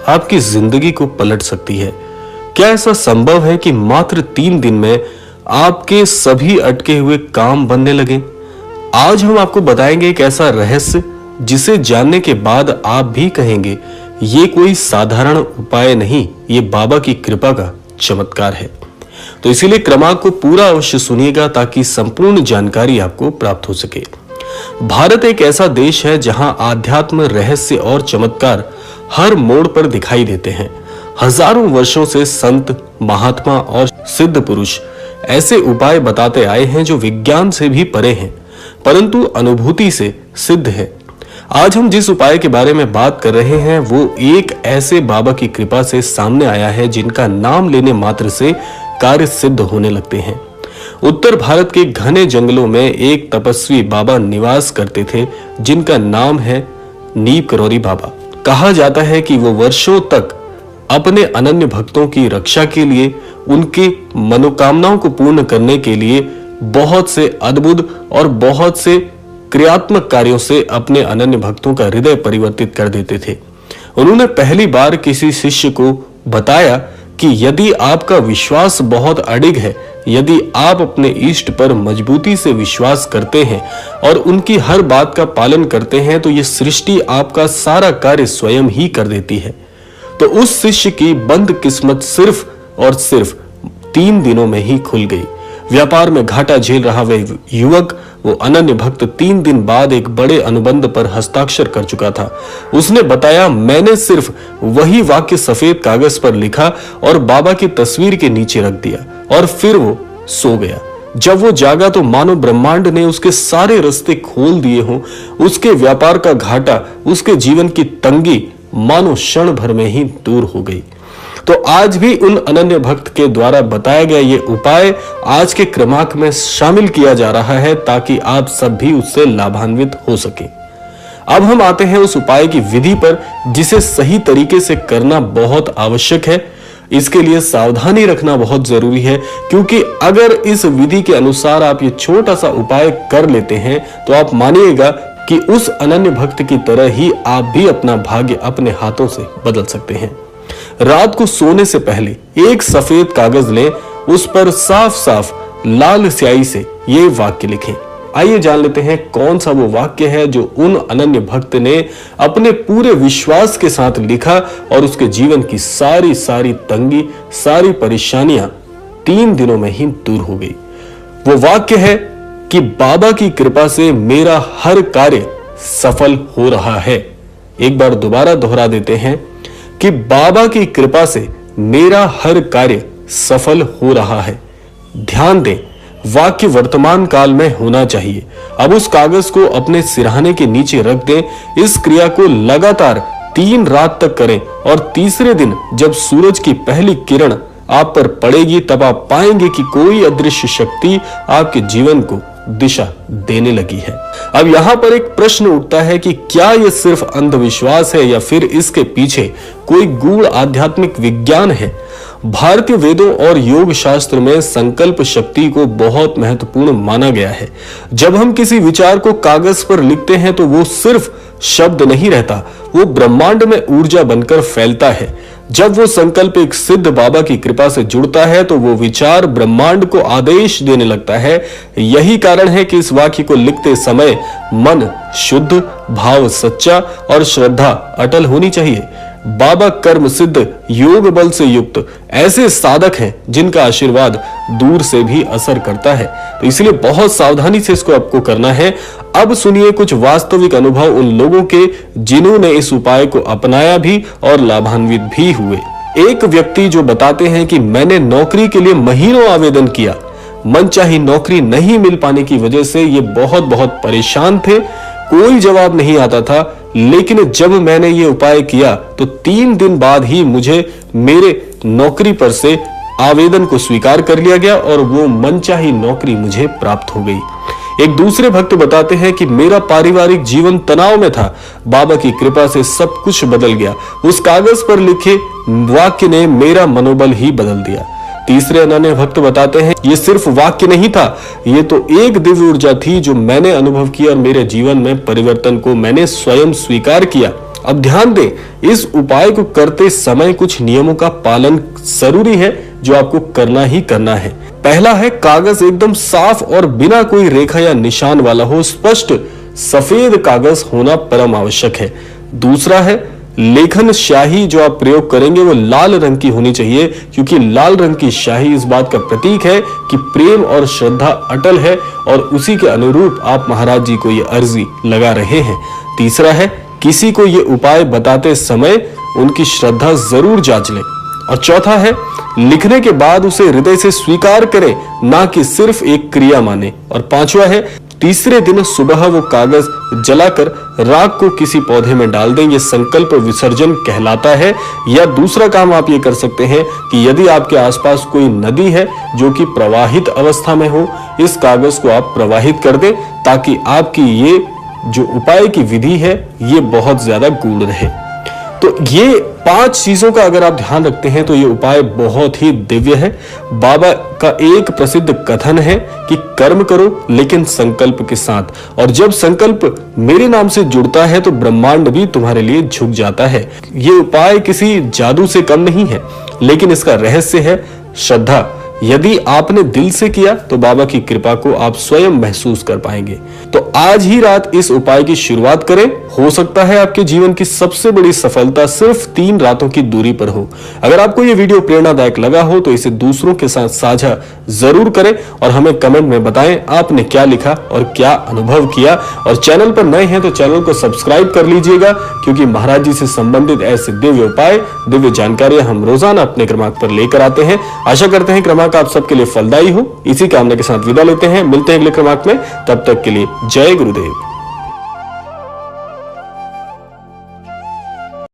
आपकी जिंदगी को पलट सकती है। क्या ऐसा संभव है कि मात्र 3 दिन में आपके सभी अटके हुए काम बनने लगे? आज हम आपको बताएंगे एक ऐसा रहस्य जिसे जानने के बाद आप भी कहेंगे ये कोई साधारण उपाय नहीं, ये बाबा की कृपा का चमत्कार है। तो इसीलिए क्रमांक को पूरा अवश्य सुनिएगा ताकि संपूर्ण जानकारी आपको प्राप्त हो सके। भारत एक ऐसा देश है जहां आध्यात्म, रहस्य और चमत्कार हर मोड़ पर दिखाई देते हैं। हजारों वर्षों से संत, महात्मा और सिद्ध पुरुष ऐसे उपाय बताते आए हैं जो विज्ञान से भी परे हैं, परंतु अनुभूति से सिद्ध है। आज हम जिस उपाय के बारे में बात कर रहे हैं वो एक ऐसे बाबा की कृपा से सामने आया है जिनका नाम लेने मात्र से कार्य सिद्ध होने लगते हैं। उत्तर भारत के घने जंगलों में एक तपस्वी बाबा निवास करते थे जिनका नाम है नीप करौरी बाबा। कहा जाता है कि वो वर्षों तक अपने अनन्य भक्तों की रक्षा के लिए, उनके मनोकामनाओं को पूर्ण करने के लिए बहुत से अद्भुत और बहुत से क्रियात्मक कार्यों से अपने अनन्य भक्तों का हृदय परिवर्तित कर देते थे। उन्होंने पहली बार किसी शिष्य को बताया कि यदि आपका विश्वास बहुत अडिग है, यदि आप अपने इष्ट पर मजबूती से विश्वास करते हैं और उनकी हर बात का पालन करते हैं तो ये सृष्टि आपका सारा कार्य स्वयं ही कर देती है। तो उस शिष्य की बंद किस्मत सिर्फ और सिर्फ 3 दिनों में ही खुल गई। व्यापार में घाटा झेल रहा वह युवक, वो अनन्य भक्त 3 दिन बाद एक बड़े अनुबंध पर हस्ताक्षर कर चुका था। उसने बताया, मैंने सिर्फ वही वाक्य सफेद कागज पर लिखा और बाबा की तस्वीर के नीचे रख दिया और फिर वो सो गया। जब वो जागा तो मानो ब्रह्मांड ने उसके सारे रास्ते खोल दिए हों। उसके व्यापार का घाटा, उसके जीवन की तंगी मानो क्षण भर में ही दूर हो गई। तो आज भी उन अनन्य भक्त के द्वारा बताया गया ये उपाय आज के क्रमांक में शामिल किया जा रहा है ताकि आप सब भी उससे लाभान्वित हो सके। अब हम आते हैं उस उपाय की विधि पर जिसे सही तरीके से करना बहुत आवश्यक है। इसके लिए सावधानी रखना बहुत जरूरी है, क्योंकि अगर इस विधि के अनुसार आप ये छोटा सा उपाय कर लेते हैं तो आप मानिएगा कि उस अनन्य भक्त की तरह ही आप भी अपना भाग्य अपने हाथों से बदल सकते हैं। रात को सोने से पहले एक सफेद कागज लें, उस पर साफ साफ लाल स्याही से ये वाक्य लिखें। आइए जान लेते हैं कौन सा वो वाक्य है जो उन अनन्य भक्त ने अपने पूरे विश्वास के साथ लिखा और उसके जीवन की सारी तंगी, सारी परेशानियां 3 दिनों में ही दूर हो गई। वो वाक्य है कि बाबा की कृपा से मेरा हर कार्य सफल हो रहा है। एक बार दोबारा दोहरा देते हैं कि बाबा की कृपा से मेरा हर कार्य सफल हो रहा है। ध्यान दें, वाक्य वर्तमान काल में होना चाहिए। अब उस कागज को अपने सिरहाने के नीचे रख दें। इस क्रिया को लगातार 3 रात तक करें और तीसरे दिन जब सूरज की पहली किरण आप पर पड़ेगी तब आप पाएंगे कि कोई अदृश्य शक्ति आपके जीवन को दिशा देने लगी है। अब यहाँ पर एक प्रश्न उठता है कि क्या यह सिर्फ अंधविश्वास है या फिर इसके पीछे कोई गूढ़ आध्यात्मिक विज्ञान है? भारतीय वेदों और योग शास्त्र में संकल्प शक्ति को बहुत महत्वपूर्ण माना गया है। जब हम किसी विचार को कागज पर लिखते हैं तो वो सिर्फ शब्द नहीं रहता, वो ब्रह्मांड में ऊर्जा बनकर फैलता है। जब वो संकल्प एक सिद्ध बाबा की कृपा से जुड़ता है तो वो विचार ब्रह्मांड को आदेश देने लगता है। यही कारण है कि इस वाक्य को लिखते समय मन शुद्ध, भाव सच्चा और श्रद्धा अटल होनी चाहिए। बाबा कर्म सिद्ध, योग बल से युक्त ऐसे साधक हैं जिनका आशीर्वाद दूर से भी असर करता है। तो इसलिए बहुत सावधानी से इसको आपको करना है। अब सुनिए कुछ वास्तविक अनुभव उन लोगों के जिन्होंने इस उपाय को अपनाया भी और लाभान्वित भी हुए। एक व्यक्ति जो बताते हैं कि मैंने नौकरी के लिए महीनों आवेदन किया, मनचाही नौकरी नहीं मिल पाने की वजह से ये बहुत परेशान थे, कोई जवाब नहीं आता था। लेकिन जब मैंने ये उपाय किया तो 3 दिन बाद ही मुझे मेरे नौकरी पर से आवेदन को स्वीकार कर लिया गया और वो मनचाही नौकरी मुझे प्राप्त हो गई। एक दूसरे भक्त बताते हैं कि मेरा पारिवारिक जीवन तनाव में था, बाबा की कृपा से सब कुछ बदल गया। उस कागज पर लिखे वाक्य ने मेरा मनोबल ही बदल दिया। तीसरे अनन्य भक्त बताते हैं ये सिर्फ वाक्य नहीं था, ये तो एक दिव्य ऊर्जा थी जो मैंने अनुभव किया और मेरे जीवन में परिवर्तन को मैंने स्वयं स्वीकार किया। अब ध्यान दें, इस उपाय को करते समय कुछ नियमों का पालन जरूरी है जो आपको करना ही करना है। पहला है, कागज एकदम साफ और बिना कोई रेखा या निशान वाला हो, स्पष्ट सफेद कागज होना परम आवश्यक है। दूसरा है, लेखन स्याही जो आप प्रयोग करेंगे वो लाल रंग की होनी चाहिए, क्योंकि लाल रंग की स्याही इस बात का प्रतीक है कि प्रेम और श्रद्धा अटल है और उसी के अनुरूप आप महाराज जी को ये अर्जी लगा रहे हैं। तीसरा है, किसी को ये उपाय बताते समय उनकी श्रद्धा जरूर जांच लें। और चौथा है, लिखने के बाद उसे हृदय से स्वीकार करें, ना कि सिर्फ एक क्रिया माने। और पांचवा है, तीसरे दिन सुबह वो कागज जलाकर राख को किसी पौधे में डाल दें। ये संकल्प विसर्जन कहलाता है। या दूसरा काम आप ये कर सकते हैं कि यदि आपके आसपास कोई नदी है जो कि प्रवाहित अवस्था में हो, इस कागज को आप प्रवाहित कर दें, ताकि आपकी ये जो उपाय की विधि है ये बहुत ज्यादा गूढ़ रहे। तो ये 5 चीजों का अगर आप ध्यान रखते हैं तो ये उपाय बहुत ही दिव्य है। बाबा का एक प्रसिद्ध कथन है कि कर्म करो लेकिन संकल्प के साथ, और जब संकल्प मेरे नाम से जुड़ता है तो ब्रह्मांड भी तुम्हारे लिए झुक जाता है। ये उपाय किसी जादू से कम नहीं है, लेकिन इसका रहस्य है श्रद्धा। यदि आपने दिल से किया तो बाबा की कृपा को आप स्वयं महसूस कर पाएंगे। तो आज ही रात इस उपाय की शुरुआत करें। हो सकता है आपके जीवन की सबसे बड़ी सफलता सिर्फ 3 रातों की दूरी पर हो। अगर आपको यह वीडियो प्रेरणादायक लगा हो तो इसे दूसरों के साथ साझा जरूर करें और हमें कमेंट में बताएं आपने क्या लिखा और क्या अनुभव किया। और चैनल पर नए हैं तो चैनल को सब्सक्राइब कर लीजिएगा, क्योंकि महाराज जी से संबंधित ऐसे दिव्य उपाय, दिव्य जानकारियां हम रोजाना अपने क्रमांक पर लेकर आते हैं। आशा करते हैं क्रमांक आप सबके लिए फलदायी हो। इसी कामना के साथ विदा लेते हैं, मिलते हैं अगले क्रमांक में। तब तक के लिए जय गुरुदेव।